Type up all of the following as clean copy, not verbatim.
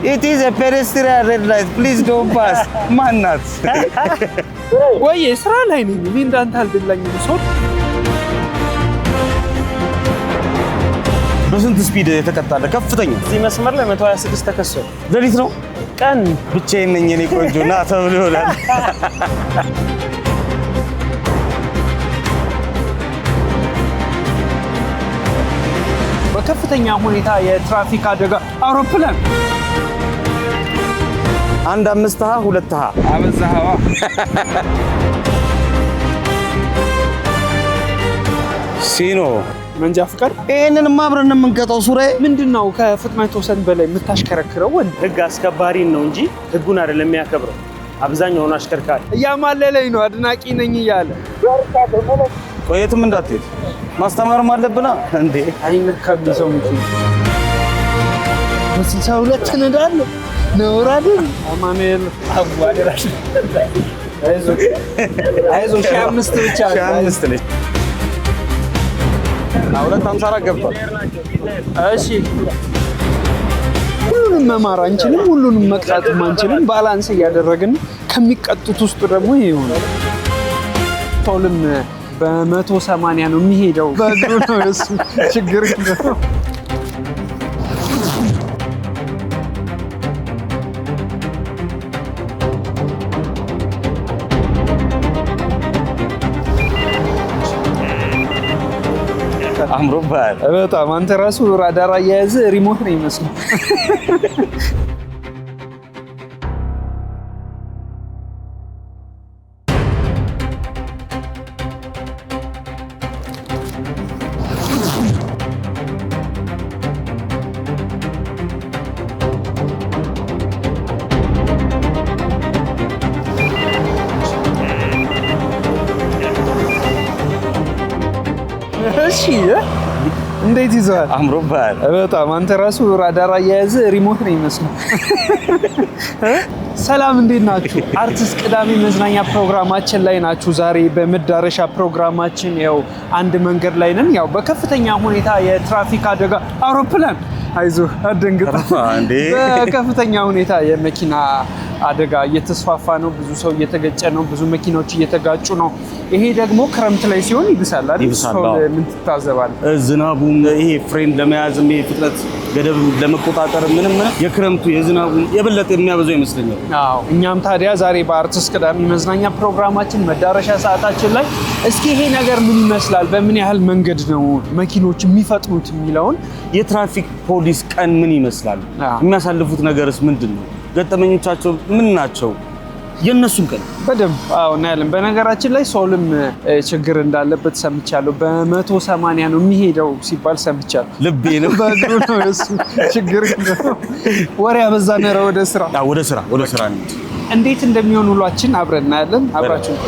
It is a pedestrian red light. Please don't pass. ማናት? ወይ ስራ ላይ ነኝ ምን እንዳንተ አልደላኝም ሰው በስንት ስፒድ የተቀጣለ ከፍተኛ እዚህ መስመር ላይ 126 ተከሰለ ሌሊት ነው ቀን ብቻዬን ነኝ እኔ ቆንጆ ና ተብሎ ይላል በከፍተኛ ሁኔታ የትራፊክ አደጋ አውሮፕላን 1 5 2 አበዛሃዋ ሲኖ መንጃ ፍቃድ ይሄንን ማብረን የምንቀጣው ሱራዬ ምንድነው ከፍጥነት ወሰን በላይ የምታሽከረክረው ወንድ ህግ አስከባሪን ነው እንጂ ህጉን አይደለም የሚያከብረው አብዛኛውን አሽከርካሪ እያማለለኝ ነው አድናቂ ነኝ እያለ ቆየትም እንዳትሄድ ማስተማርም አለብና እንዴ አይነካም ሰው እንጂ በ62 ነዳለሁ ነውር አይደል አማኑኤል አዋደራሽ አይዞ ሻምስት ብቻ ሻምስት ነች 254 ገብቷል እሺ ሁሉንም መማር አንችልም ሁሉንም መቅጣት አንችልም ባላንስ እያደረግን ከሚቀጡት ውስጥ ደግሞ ይሄው ቶልም በ180 ነው የሚሄደው በእግሩ ነው እሱ ችግር ነው አምሮባል በጣም አንተ ራሱ ራዳር አያያዝ ሪሞት ነው የሚመስለው እሺ እንዴት ይዟል አምሮባል በጣም አንተ ራሱ ራዳር አያያዝ ሪሞት ነው የሚመስለው ሰላም እንዴት ናችሁ አርቲስት ቅዳሜ መዝናኛ ፕሮግራማችን ላይ ናችሁ ዛሬ በመዳረሻ ፕሮግራማችን ያው አንድ መንገድ ላይ ነን ያው በከፍተኛ ሁኔታ የትራፊክ አደጋ አውሮፕላን አይዞ አደንግጥ እንዴ በከፍተኛ ሁኔታ የመኪና አደጋ እየተስፋፋ ነው ብዙ ሰው እየተገጨ ነው ብዙ መኪናዎች እየተጋጩ ነው ይሄ ደግሞ ክረምት ላይ ሲሆን ይብሳል አይደል ሰው ምን ትታዘባለህ ዝናቡም ይሄ ፍሬን ለመያዝም ይሄ ፍጥነት ገደብ ለመቆጣጠር ምንም የክረምቱ የዝናቡ የበለጠ የሚያበዛው ይመስለኛል አዎ እኛም ታዲያ ዛሬ በአርቲስት ቅዳሜ መዝናኛ ፕሮግራማችን መዳረሻ ሰዓታችን ላይ እስኪ ይሄ ነገር ምን ይመስላል በምን ያህል መንገድ ነው መኪኖች የሚፈጥኑት የሚለውን የትራፊክ ፖሊስ ቀን ምን ይመስላል የሚያሳልፉት ነገርስ ምንድነው ገጠመኞቻቸው ምን ናቸው የነሱን ቀን በደንብ አዎ እናያለን በነገራችን ላይ ሶልም ችግር እንዳለበት ሰምቻለሁ በ180 ነው የሚሄደው ሲባል ሰምቻለሁ ልቤ ነው በእግሩ ነው እሱ ችግር ነው ወሬ አበዛነረ ወደ ስራ እንዴት እንደሚሆን ውሏችን አብረን እናያለን አብራችን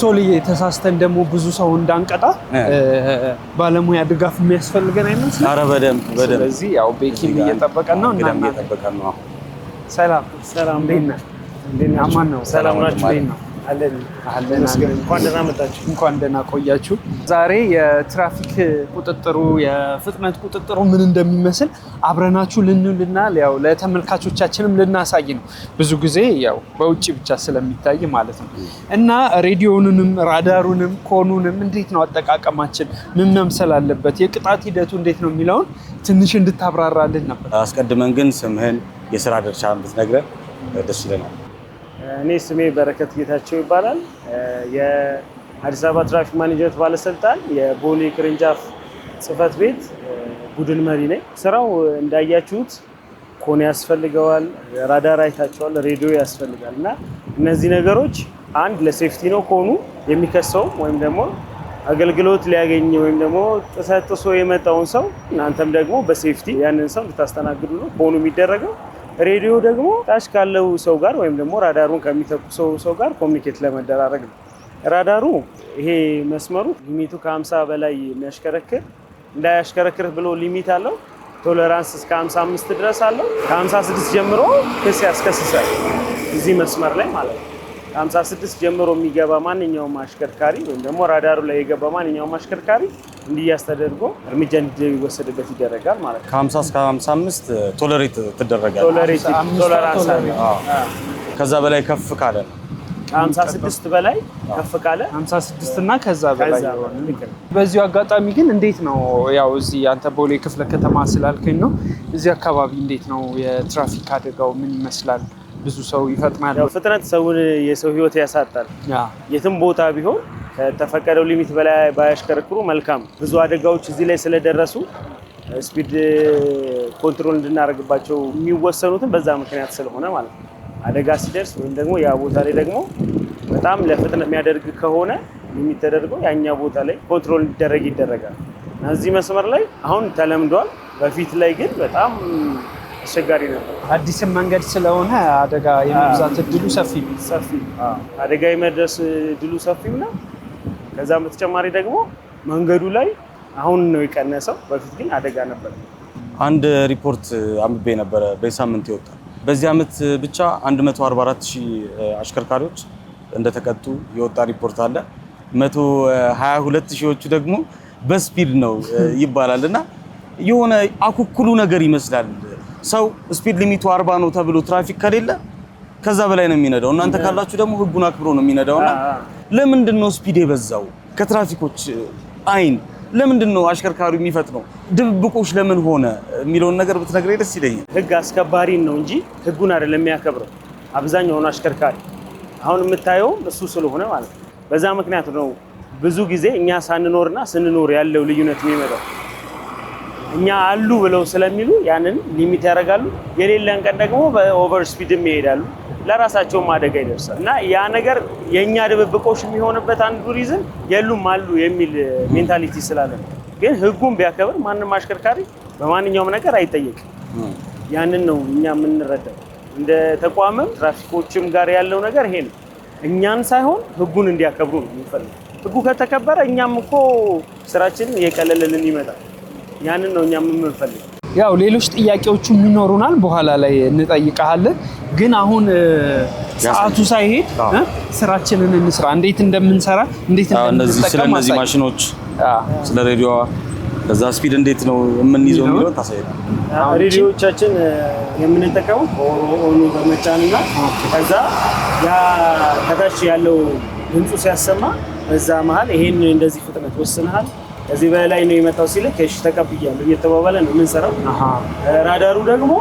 ሶልዬ ተሳስተን ደግሞ ብዙ ሰው እንዳንቀጣ ባለሙያ ድጋፍ የሚያስፈልገን አይመስልም ኧረ በደንብ ስለዚህ ያው ቤኪም እየጠበቀን ነው እና ሰላም እንዴት ነህ አማን ነው ሰላም ናችሁ ነው አለን እንኳን ደህና መጣችሁ እንኳን ደህና ቆያችሁ ዛሬ የትራፊክ ቁጥጥሩ የፍጥነት ቁጥጥሩ ምን እንደሚመስል አብረናችሁ ልንልና ያው ለተመልካቾቻችንም ልናሳይ ነው ብዙ ጊዜ ያው በውጪ ብቻ ስለሚታይ ማለት ነው እና ሬዲዮኑንም ራዳሩንም ኮኑንም እንዴት ነው አጠቃቀማችን ምን መምሰል አለበት የቅጣት ሂደቱ እንዴት ነው የሚለውን ትንሽ እንድታብራራልን ነበር አስቀድመን ግን ስምህን የሥራ ድርሻህን ብትነግረን ደስ ይለናል እኔ ስሜ በረከት ጌታቸው ይባላል የአዲስ አበባ ትራፊክ ማኔጅመንት ባለስልጣን የቦሌ ቅርንጫፍ ጽህፈት ቤት ቡድን መሪ ነኝ ስራው እንዳያችሁት ኮን ያስፈልገዋል ራዳር አይታችኋል ሬዲዮ ያስፈልጋል እና እነዚህ ነገሮች አንድ ለሴፍቲ ነው ኮኑ የሚከሰው ወይም ደግሞ አገልግሎት ሊያገኝ ወይም ደግሞ ጥሰጥሶ የመጣውን ሰው እናንተም ደግሞ በሴፍቲ ያንን ሰው እንድታስተናግዱ ነው ኮኑ የሚደረገው ሬዲዮ ደግሞ ታች ካለው ሰው ጋር ወይም ደግሞ ራዳሩን ከሚተኩሰው ሰው ጋር ኮሙኒኬት ለመደራረግ ነው ራዳሩ ይሄ መስመሩ ሊሚቱ ከ50 በላይ የሚያሽከረክር እንዳያሽከረክር ብሎ ሊሚት አለው ቶለራንስ እስከ 55 ድረስ አለው ከ56 ጀምሮ ክስ ያስከስሳል እዚህ መስመር ላይ ማለት ነው ከ56 ጀምሮ የሚገባ ማንኛውም አሽከርካሪ ወይም ደግሞ ራዳሩ ላይ የገባ ማንኛውም አሽከርካሪ እንዲያዝ ተደርጎ እርምጃ እንዲወሰድበት ይደረጋል ማለት ነው። ከ50 እስከ 55 ቶለሬት ትደረጋለች። ቶለራንስ ከዛ በላይ ከፍ ካለ 56 በላይ ከፍ ካለ 56 እና ከዛ በላይ ይሆናል። በዚሁ አጋጣሚ ግን እንዴት ነው ያው እዚህ አንተ ቦሌ ክፍለ ከተማ ስላልከኝ ነው እዚህ አካባቢ እንዴት ነው የትራፊክ አደጋው ምን ይመስላል? ብዙ ሰው ይፈጥናል? ፍጥነት ሰውን የሰው ህይወት ያሳጣል። የትም ቦታ ቢሆን ከተፈቀደው ሊሚት በላይ ባያሽከረክሩ መልካም። ብዙ አደጋዎች እዚህ ላይ ስለደረሱ ስፒድ ኮንትሮል እንድናደርግባቸው የሚወሰኑትን በዛ ምክንያት ስለሆነ ማለት ነው። አደጋ ሲደርስ ወይም ደግሞ ያ ቦታ ላይ ደግሞ በጣም ለፍጥነት የሚያደርግ ከሆነ የሚተደርገው ያኛ ቦታ ላይ ኮንትሮል እንዲደረግ ይደረጋል። እዚህ መስመር ላይ አሁን ተለምዷል። በፊት ላይ ግን በጣም አስቸጋሪ ነበር። አዲስም መንገድ ስለሆነ አደጋ የመብዛት እድሉ ሰፊ አደጋ የመድረስ እድሉ ሰፊው ነው። ከዛም በተጨማሪ ደግሞ መንገዱ ላይ አሁን ነው የቀነሰው። በፊት ግን አደጋ ነበር። አንድ ሪፖርት አንብቤ ነበረ በሳምንት ይወጣል። በዚህ ዓመት ብቻ 144000 አሽከርካሪዎች እንደተቀጡ የወጣ ሪፖርት አለ። 122000ዎቹ ደግሞ በስፒድ ነው ይባላልና የሆነ አኩኩሉ ነገር ይመስላል። ሰው ስፒድ ሊሚቱ 40 ነው ተብሎ ትራፊክ ከሌለ ከዛ በላይ ነው የሚነዳው። እናንተ ካላችሁ ደግሞ ህጉን አክብሮ ነው የሚነዳውና ለምንድን ነው ስፒድ የበዛው? ከትራፊኮች አይን ለምንድን ነው አሽከርካሪው የሚፈጥነው? ድብብቆሽ ለምን ሆነ የሚለውን ነገር ብትነግረኝ ደስ ይለኛል። ህግ አስከባሪን ነው እንጂ ህጉን አይደለም የሚያከብረው አብዛኛው አሽከርካሪ። አሁን የምታየው እሱ ስለሆነ ማለት ነው። በዛ ምክንያት ነው ብዙ ጊዜ እኛ ሳንኖርና ስንኖር ያለው ልዩነት የሚመጣው። እኛ አሉ ብለው ስለሚሉ ያንን ሊሚት ያደርጋሉ። የሌለን ቀን ደግሞ በኦቨር ስፒድም ይሄዳሉ። ለራሳቸውም አደጋ ይደርሳል። እና ያ ነገር የኛ ድብብቆሽ የሚሆንበት አንዱ ሪዝን የሉም አሉ የሚል ሜንታሊቲ ስላለ ነው። ግን ህጉን ቢያከብር ማንም አሽከርካሪ በማንኛውም ነገር አይጠየቅም። ያንን ነው እኛ የምንረዳው። እንደ ተቋምም ትራፊኮችም ጋር ያለው ነገር ይሄ ነው። እኛን ሳይሆን ህጉን እንዲያከብሩ ነው የሚፈልገው። ህጉ ከተከበረ እኛም እኮ ስራችንን እየቀለለልን ይመጣል። ያንን ነው እኛም የምንፈልገው። ያው ሌሎች ጥያቄዎችም ይኖሩናል፣ በኋላ ላይ እንጠይቃለን። ግን አሁን ሰዓቱ ሳይሄድ ስራችንን እንስራ። እንዴት እንደምንሰራ እንዴት እንደምንጠቀም እነዚህ ማሽኖች ስለ ሬዲዮ ከዛ ስፒድ እንዴት ነው የምንይዘው የሚለው ታሳይና ሬዲዮቻችን የምንጠቀመው ኦኑ በመጫንና ከዛ ያ ከታች ያለው ድምፁ ሲያሰማ በዛ መሀል ይሄን እንደዚህ ፍጥነት ወስነሃል እዚህ በላይ ነው የመጣው ሲል ከሽ ተቀብያለሁ እየተባባለ ነው የምንሰራው። ራዳሩ ደግሞ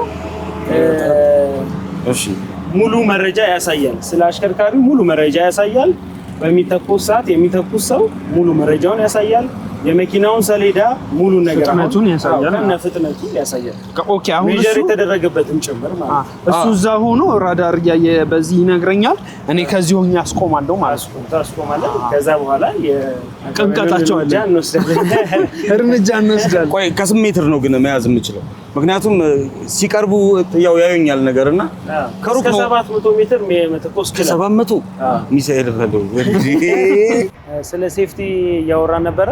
ሙሉ መረጃ ያሳያል። ስለ አሽከርካሪው ሙሉ መረጃ ያሳያል። በሚተኩስ ሰዓት የሚተኩስ ሰው ሙሉ መረጃውን ያሳያል። የመኪናውን ሰሌዳ ሙሉ ነገር ፍጥነቱን ያሳያል እና ፍጥነቱን ያሳያል። ኦኬ አሁን ሜጀር የተደረገበትም ጭምር ማለት እሱ እዛ ሆኖ ራዳር ያየ በዚህ ይነግረኛል። እኔ ከዚህ ሆኜ አስቆማለሁ ማለት ነው። ታስቆማለህ። ከዛ በኋላ የቅንቀታቸው እርምጃ እንወስዳለን። ቆይ ከስንት ሜትር ነው ግን መያዝ የምችለው? ምክንያቱም ሲቀርቡ ያው ያዩኛል ነገርና ከሩቅ ነው 700 ሜትር መተኮስ ይችላል። 700 ሚሳኤል ፈለው ስለ ሴፍቲ ያወራን ነበረ።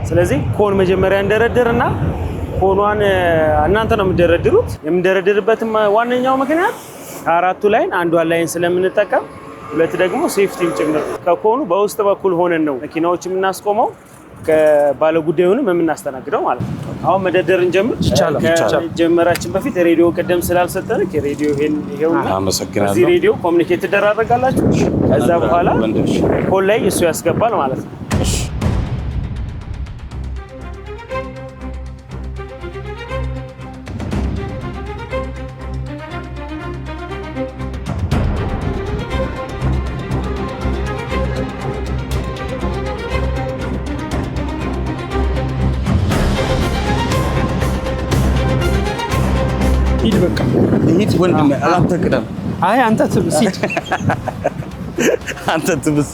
ስለዚህ ኮን መጀመሪያ እንደረደርና ኮኗን እናንተ ነው የምትደረድሩት። የምንደረድርበትም ዋነኛው ምክንያት ከአራቱ ላይን አንዷን ላይን ስለምንጠቀም፣ ሁለት ደግሞ ሴፍቲም ጭምር ከኮኑ በውስጥ በኩል ሆነን ነው መኪናዎች የምናስቆመው ከባለጉዳዩንም የምናስተናግደው ማለት ነው። አሁን መደርደር እንጀምር። ከጀመራችን በፊት ሬዲዮ ቀደም ስላልሰጠን ሬዲዮ ይሄውና አመሰግናለሁ። እዚህ ሬዲዮ ኮሙኒኬት ትደራረጋላችሁ። ከዛ በኋላ ኮል ላይ እሱ ያስገባል ማለት ነው። ሂድ በቃ ሂድ ወንድሜ፣ አንተ ቅደም። አይ አንተ ትብስ ሂድ። አንተ ትብስ።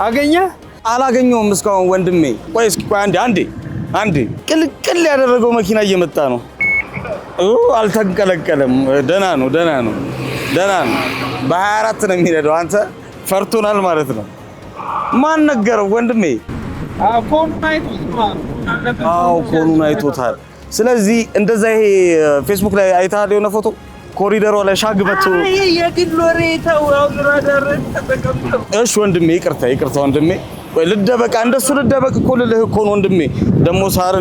አገኘ አላገኘውም እስካሁን ወንድሜ። ቆይ እስኪ ቆይ አንዴ ቅልቅል ያደረገው መኪና እየመጣ ነው። አልተንቀለቀለም። ደህና ነው። በ24 ነው የሚነዳው። አንተ ፈርቶናል ማለት ነው። ማን ነገረው ወንድሜ? ኮኑን አይቶታል። ስለዚህ እንደዛ ይሄ ፌስቡክ ላይ አይተሃል የሆነ ፎቶ ኮሪደሯ ላይ ሻግበቱ እሺ ወንድሜ ይቅርታ ወንድሜ ወይ ልደበቅ እንደሱ ልደበቅ እኮ ልልህ እኮ ነው ወንድሜ ደግሞ ሳር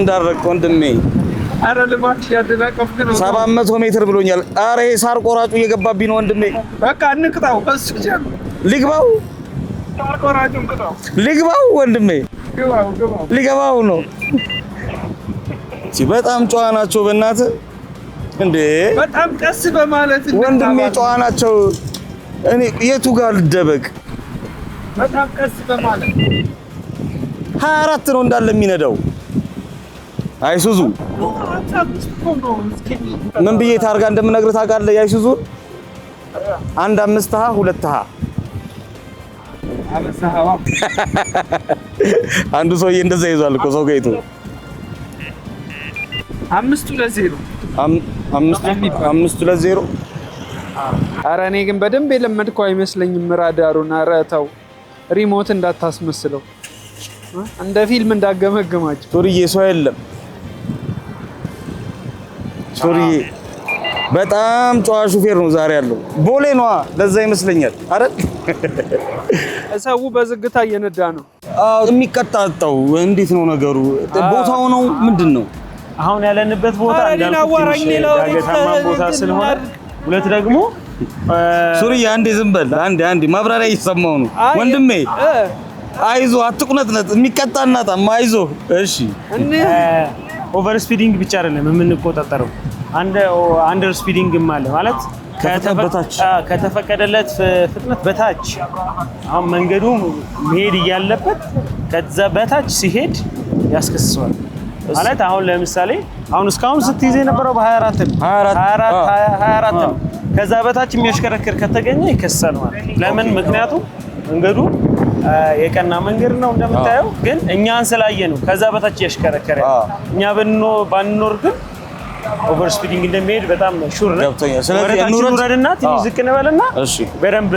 እንዳረግ ወንድሜ አረ ልማት ያደናቀፍክ ነው 700 ሜትር ብሎኛል አረ ይሄ ሳር ቆራጩ እየገባብኝ ነው ወንድሜ በቃ እንቅጣው እሱ ጀም ልግባው ሳር ቆራጩን እንቅጣው ልግባው ወንድሜ ልግባው ነው በጣም ጨዋ ናቸው በእናትህ እንዴ በጣም ቀስ በማለት ወንድሜ ጨዋ ናቸው እኔ የቱ ጋር ልደበቅ በጣም ቀስ በማለት 24 ነው እንዳለ የሚነዳው አይሱዙ ምን ብዬ ታርጋ እንደምነግርህ ታውቃለህ አይሱዙ 1 5 2 አንዱ ሰውዬ እንደዛ ይዟል እኮ ሰው ጋይቶ 5-0 5-0 ኧረ እኔ ግን በደንብ የለመድከው አይመስለኝም ራዳሩን ኧረ ተው ሪሞት እንዳታስመስለው እንደ ፊልም እንዳገመገማቸው ሱርዬ ሰው የለም ሱርዬ በጣም ጨዋ ሹፌር ነው ዛሬ ያለው ቦሌ ነዋ ለዛ ይመስለኛል አይደል ሰው በዝግታ እየነዳ ነው የሚቀጣጣው እንዴት ነው ነገሩ ቦታው ነው ምንድነው አሁን ያለንበት ቦታ ዳገታማ ቦታ ስለሆነ ሁለት ደግሞ ሱርዬ አንዴ ዝም በል አንዴ ማብራሪያ እየሰማው ነው ወንድሜ አይዞ አትቁነጥነጥ የሚቀጣናታ አይዞ እሺ ኦቨር ስፒዲንግ ብቻ አይደለም የምንቆጣጠረው አንደር ስፒዲንግም አለ ማለት ከተፈቀደለት ፍጥነት በታች አሁን መንገዱ መሄድ እያለበት ከዛ በታች ሲሄድ ያስከስሰዋል ማለት አሁን ለምሳሌ አሁን እስካሁን ስትይዝ የነበረው በ24 ከዛ በታች የሚያሽከረክር ከተገኘ ይከሰል ማለት ለምን ምክንያቱም መንገዱ የቀና መንገድ ነው እንደምታየው ግን እኛን ስላየ ነው ከዛ በታች ያሽከረከረ እኛ ባንኖር ግን ኦቨር ስፒዲንግ እንደሚሄድ በጣም ሹር ነው ስለዚህ እንውረድና ትንሽ ዝቅ እንበልና እሺ በደንብ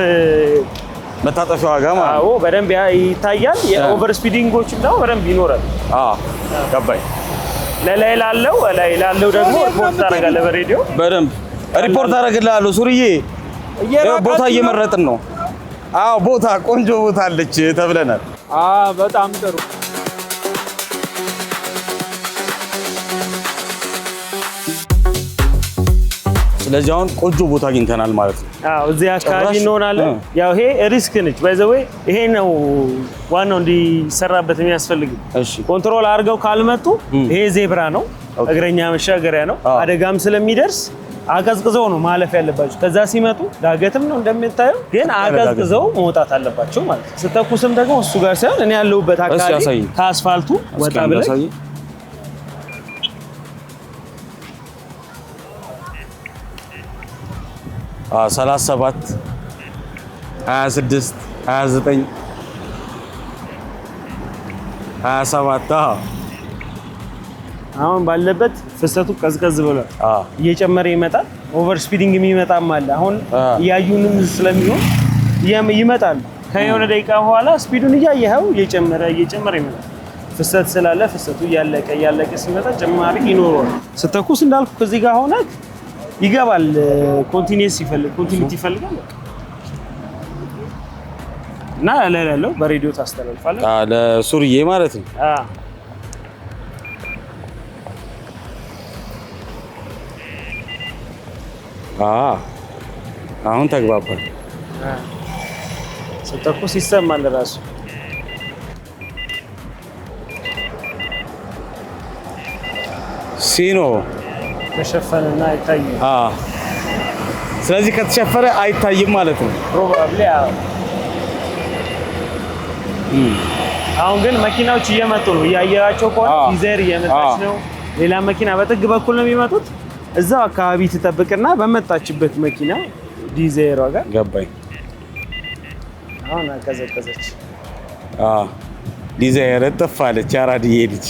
መታጠፊያው ዋጋ ማለት አዎ በደንብ ይታያል የኦቨር ስፒዲንጎችም ደግሞ በደንብ ይኖራል ገባኝ ላይ ላለው ደግሞ ሪፖርት አደርጋለሁ በሬዲዮ በደንብ ሪፖርት አደርግልሃለሁ ሱርዬ ቦታ እየመረጥን ነው ቦታ ቆንጆ ቦታ አለች ተብለናል በጣም ጥሩ ስለዚህ አሁን ቆንጆ ቦታ አግኝተናል ማለት ነው እዚህ አካባቢ እንሆናለን ያው ይሄ ሪስክ ነች ባይዘዌ ይሄ ነው ዋናው እንዲሰራበት የሚያስፈልግ ኮንትሮል አድርገው ካልመጡ ይሄ ዜብራ ነው እግረኛ መሻገሪያ ነው አደጋም ስለሚደርስ አቀዝቅዘው ነው ማለፍ ያለባቸው ከዛ ሲመጡ ዳገትም ነው እንደምታየው ግን አቀዝቅዘው መውጣት አለባቸው ማለት ነው ስተኩስም ደግሞ እሱ ጋር ሳይሆን እኔ ያለሁበት አካባቢ ከአስፋልቱ ወጣ ብለህ 37 26 29 27 አሁን ባለበት ፍሰቱ ቀዝቀዝ ብሏል እየጨመረ ይመጣል ኦቨር ስፒዲንግ የሚመጣም አለ አሁን ያዩንም ስለሚሆን ይመጣል ከየሆነ ደቂቃ በኋላ ስፒዱን እያየኸው እየጨመረ ይመጣል ፍሰት ስላለ ፍሰቱ እያለቀ ሲመጣ ጭማሪ ይኖረዋል ስተኩስ እንዳልኩ ከዚህ ጋር ሆነ ይገባል ኮንቲኒቲ ይፈልጋል እና ለሌለው በሬዲዮ ታስተላልፋለህ ለሱርዬ ማለት ነው አሁን ተግባባል ስተኩስ ይሰማል ራሱ ሲኖ ተሸፈነና አይታይም ስለዚህ ከተሸፈረ አይታይም ማለት ነው ፕሮባብሊ አሁን ግን መኪናዎች እየመጡ ነው ያያያቸው ቆን ዲዛይር እየመጣች ነው ሌላ መኪና በጥግ በኩል ነው የሚመጡት እዛው አካባቢ ትጠብቅና በመጣችበት መኪና ዲዛይሯ ጋር ገባኝ አሁን አቀዘቀዘች ዲዛይር ተፋለች አራድዬ ልጅ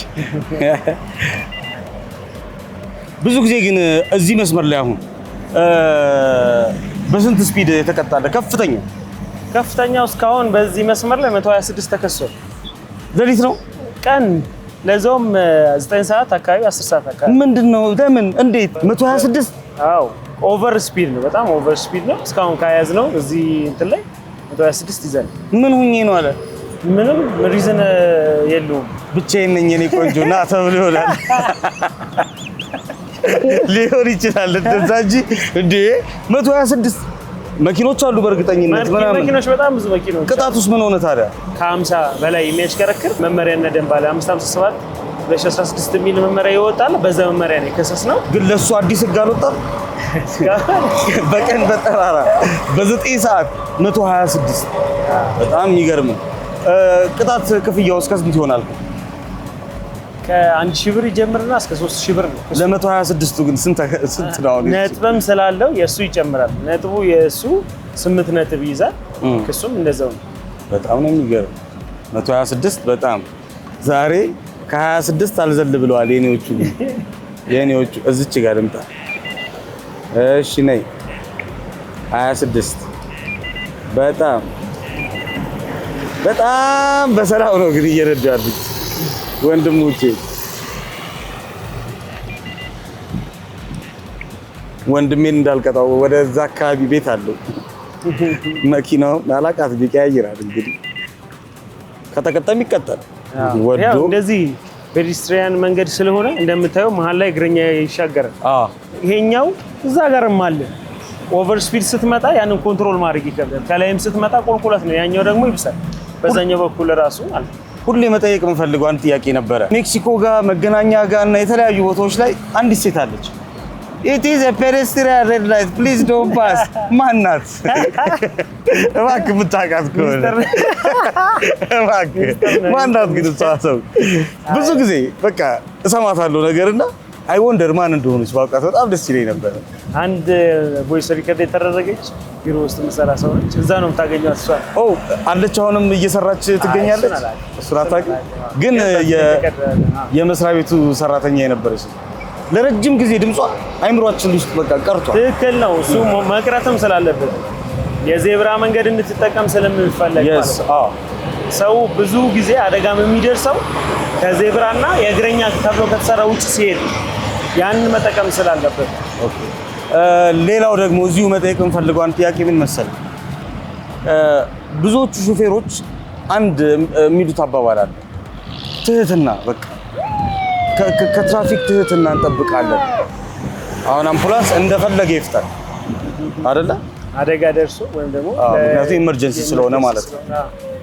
ብዙ ጊዜ ግን እዚህ መስመር ላይ አሁን በስንት ስፒድ የተቀጣለ ከፍተኛ ከፍተኛው እስካሁን በዚህ መስመር ላይ 126 ተከሷል። ሌሊት ነው ቀን ለዛውም 9 ሰዓት አካባቢ 10 ሰዓት አካባቢ ምንድነው? ለምን? እንዴት? 126? አዎ ኦቨር ስፒድ ነው፣ በጣም ኦቨር ስፒድ ነው። እስካሁን ካያዝ ነው እዚህ እንትን ላይ 126 ይዘን ምን ሁኜ ነው አለ። ምንም ሪዝን የለውም። ብቻዬን ነኝ እኔ ቆንጆ ና ተብሎ ይሆናል ሊሆን ይችላል እንደዛ እንጂ እንዴ 126 መኪኖች አሉ በእርግጠኝነት ምናምን መኪኖች በጣም ብዙ መኪኖች። ቅጣቱስ ምን ሆነ ታዲያ? ከ50 በላይ የሚያሽከረክር መመሪያና ደንብ አለ 557 2016 የሚል መመሪያ ይወጣል። በዛ መመሪያ ነው የከሰስነው። ግን ለሱ አዲስ ህግ አልወጣም። በቀን በጠራራ በ9 ሰዓት 126 በጣም የሚገርም ቅጣት ክፍያው እስከ ስንት ይሆናል? ከ1000 ብር ይጀምርና እስከ 3000 ብር ነው። ለ126ቱ ግን ስንት ነው? ነጥብም ስላለው የሱ ይጨምራል። ነጥቡ የሱ 8 ነጥብ ይይዛል። ክሱም እንደዛው ነው። በጣም ነው የሚገርም 126 በጣም ዛሬ ከ26 አልዘል ብለዋል የኔዎቹ እዚች ጋር ልምጣ። እሺ ነይ 26 በጣም በሰላም ነው ግን እየነዱ ያሉት ወንድሞቼ። ወንድሜን እንዳልቀጣው ወደዛ አካባቢ ቤት አለው መኪናው አላቃት ቢቀያይራል እንግዲህ ከተቀጠም ይቀጣል። ያው እንደዚህ ፔዴስትሪያን መንገድ ስለሆነ እንደምታየው መሀል ላይ እግረኛ ይሻገራል። ይሄኛው እዛ ጋርም አለ። ኦቨር ስፒድ ስትመጣ ያንን ኮንትሮል ማድረግ ይከብዳል። ከላይም ስትመጣ ቁልቁለት ነው፣ ያኛው ደግሞ ይብሳል። በዛኛው በኩል ራሱ አለ። ሁሌ መጠየቅ የምፈልገው አንድ ጥያቄ ነበረ። ሜክሲኮ ጋር መገናኛ ጋር እና የተለያዩ ቦታዎች ላይ አንዲት ሴት አለች። It is a pedestrian red light, please don't pass. ማናት? እባክህ የምታውቃት ከሆነ እባክህ ማናት? ግን እሷ ሰው ብዙ ጊዜ በቃ እሰማታለሁ ነገርና አይ ወንደር ማን እንደሆነች ባውቃት በጣም ደስ ይለኝ ነበር። አንድ ቮይስ ሪከርድ የተደረገች ቢሮ ውስጥ የምትሰራ ሰው ነች። እዛ ነው የምታገኘው እሷ። አለች አሁንም እየሰራች ትገኛለች። እሱን አታውቂም? ግን የመስሪያ ቤቱ ሰራተኛ የነበረች ለረጅም ጊዜ ድምጿ አይምሯችን ውስጥ በቃ ቀርቷል። ትክክል ነው። እሱ መቅረትም ስላለበት የዜብራ መንገድ እንድትጠቀም ስለምንፈልግ ማለት ነው። ሰው ብዙ ጊዜ አደጋም የሚደርሰው ከዜብራና የእግረኛ ተብሎ ከተሰራ ውጭ ሲሄድ ያንን መጠቀም ስላለበት። ሌላው ደግሞ እዚሁ መጠየቅ የምፈልገው አንድ ጥያቄ ምን መሰለህ፣ ብዙዎቹ ሹፌሮች አንድ የሚሉት አባባል አለ፣ ትህትና በቃ ከትራፊክ ትህትና እንጠብቃለን። አሁን አምቡላንስ እንደፈለገ ይፍጠር አይደለ? አደጋ ደርሶ ወይም ደግሞ ምክንያቱም ኢመርጀንሲ ስለሆነ ማለት ነው።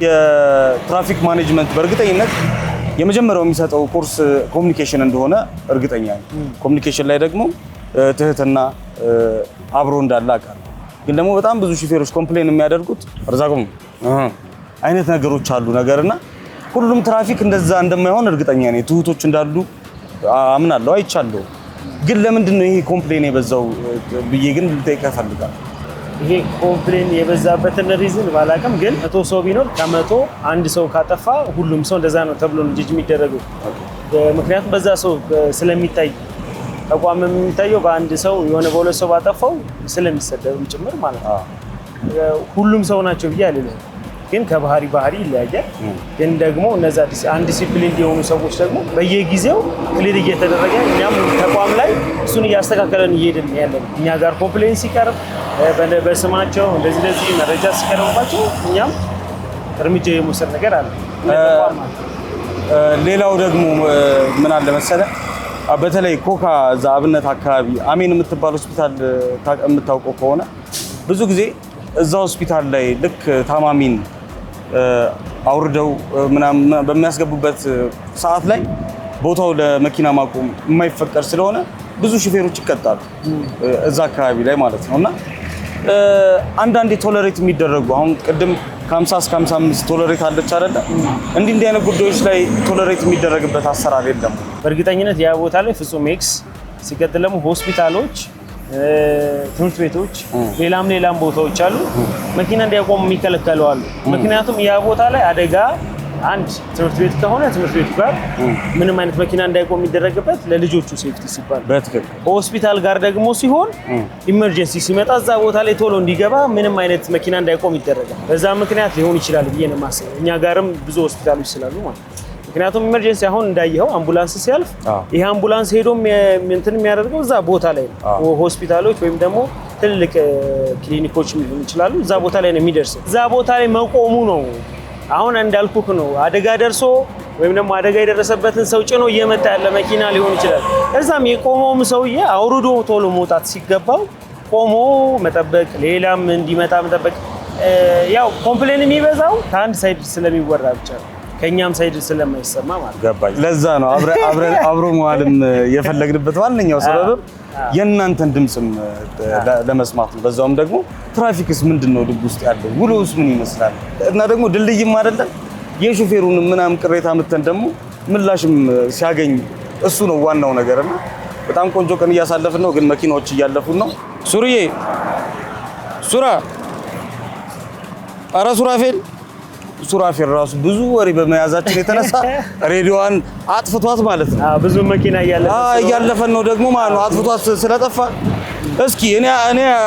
የትራፊክ ማኔጅመንት በእርግጠኝነት የመጀመሪያው የሚሰጠው ኮርስ ኮሚኒኬሽን እንደሆነ እርግጠኛ ነኝ። ኮሚኒኬሽን ላይ ደግሞ ትህትና አብሮ እንዳለ አውቃለሁ። ግን ደግሞ በጣም ብዙ ሹፌሮች ኮምፕሌን የሚያደርጉት እርዛቁም አይነት ነገሮች አሉ ነገርና ሁሉም ትራፊክ እንደዛ እንደማይሆን እርግጠኛ ነኝ። ትሁቶች እንዳሉ አምናለሁ፣ አይቻለሁ። ግን ለምንድን ነው ይሄ ኮምፕሌን የበዛው ብዬ ግን ልጠይቅህ እፈልጋለሁ። ይሄ ኮምፕሌን የበዛበትን ሪዝን ባላውቅም ግን 100 ሰው ቢኖር ከ100 አንድ ሰው ካጠፋ ሁሉም ሰው እንደዛ ነው ተብሎ ነው ጅጅ የሚደረገው። ምክንያቱም በዛ ሰው ስለሚታይ ተቋም የሚታየው በአንድ ሰው የሆነ በሁለት ሰው ባጠፋው ስለሚሰደብም ጭምር ማለት ነው። ሁሉም ሰው ናቸው ብዬ አልልም። ግን ከባህሪ ይለያያል። ግን ደግሞ እነዛ አንድ ዲሲፕሊን የሆኑ ሰዎች ደግሞ በየጊዜው ክሊር እየተደረገ እኛም ተቋም ላይ እሱን እያስተካከለን እየሄድን ያለን እኛ ጋር ኮምፕሌን ሲቀርብ በስማቸው እንደዚህ መረጃ ሲቀርብባቸው እኛም እርምጃ የመውሰድ ነገር አለ። ሌላው ደግሞ ምን አለ መሰለህ፣ በተለይ ኮካ እዛ አብነት አካባቢ አሜን የምትባል ሆስፒታል የምታውቀው ከሆነ ብዙ ጊዜ እዛ ሆስፒታል ላይ ልክ ታማሚን አውርደው ምናምን በሚያስገቡበት ሰዓት ላይ ቦታው ለመኪና ማቆም የማይፈቀድ ስለሆነ ብዙ ሹፌሮች ይቀጣሉ እዛ አካባቢ ላይ ማለት ነው። እና አንዳንዴ ቶለሬት የሚደረጉ አሁን ቅድም ከ50 እስከ 55 ቶለሬት አለች አይደለ? እንዲህ አይነት ጉዳዮች ላይ ቶለሬት የሚደረግበት አሰራር የለም። በእርግጠኝነት ያ ቦታ ላይ ፍጹም ኤክስ ሲቀጥል ደግሞ ሆስፒታሎች፣ ትምህርት ቤቶች፣ ሌላም ቦታዎች አሉ መኪና እንዲያቆሙ የሚከለከሉ አሉ። ምክንያቱም ያ ቦታ ላይ አደጋ አንድ ትምህርት ቤት ከሆነ ትምህርት ቤት ጋር ምንም አይነት መኪና እንዳይቆም የሚደረግበት ለልጆቹ ሴፍቲ ሲባል፣ በትክክል ሆስፒታል ጋር ደግሞ ሲሆን ኢመርጀንሲ ሲመጣ እዛ ቦታ ላይ ቶሎ እንዲገባ ምንም አይነት መኪና እንዳይቆም ይደረጋል። በዛ ምክንያት ሊሆን ይችላል ብዬ ነው የማስበው። እኛ ጋርም ብዙ ሆስፒታሎች ስላሉ ማለት ነው። ምክንያቱም ኢመርጀንሲ አሁን እንዳየኸው አምቡላንስ ሲያልፍ ይሄ አምቡላንስ ሄዶ እንትን የሚያደርገው እዛ ቦታ ላይ ነው። ሆስፒታሎች ወይም ደግሞ ትልልቅ ክሊኒኮች ሊሆኑ ይችላሉ። እዛ ቦታ ላይ ነው የሚደርሰው። እዛ ቦታ ላይ መቆሙ ነው አሁን እንዳልኩህ ነው። አደጋ ደርሶ ወይም ደግሞ አደጋ የደረሰበትን ሰው ጭኖ እየመጣ ያለ መኪና ሊሆን ይችላል። እዛም የቆመውም ሰውዬ አውርዶ ቶሎ መውጣት ሲገባው ቆሞ መጠበቅ፣ ሌላም እንዲመጣ መጠበቅ። ያው ኮምፕሌን የሚበዛው ከአንድ ሳይድ ስለሚወራ ብቻ ነው፣ ከኛም ሳይድ ስለማይሰማ ማለት ገባኝ። ለዛ ነው አብሮ መዋልም የፈለግንበት ዋነኛው ሰበብ የእናንተን ድምጽም ለመስማት ነው። በዛውም ደግሞ ትራፊክስ ምንድነው ልብ ውስጥ ያለው ውሎስ ምን ይመስላል እና ደግሞ ድልድይም አይደለም የሹፌሩን ምናምን ቅሬታ መተን ደግሞ ምላሽም ሲያገኝ እሱ ነው ዋናው ነገርና በጣም ቆንጆ ቀን እያሳለፍን ነው። ግን መኪናዎች እያለፉን ነው። ሱሪዬ ሱራ ኧረ ሱራፌል ራሱ ብዙ ወሬ በመያዛችን የተነሳ ሬዲዮዋን አጥፍቷት ማለት ነው። ብዙ መኪና እያለፈን ነው ደግሞ ማለት ነው። አጥፍቷት ስለጠፋ እስኪ እኔ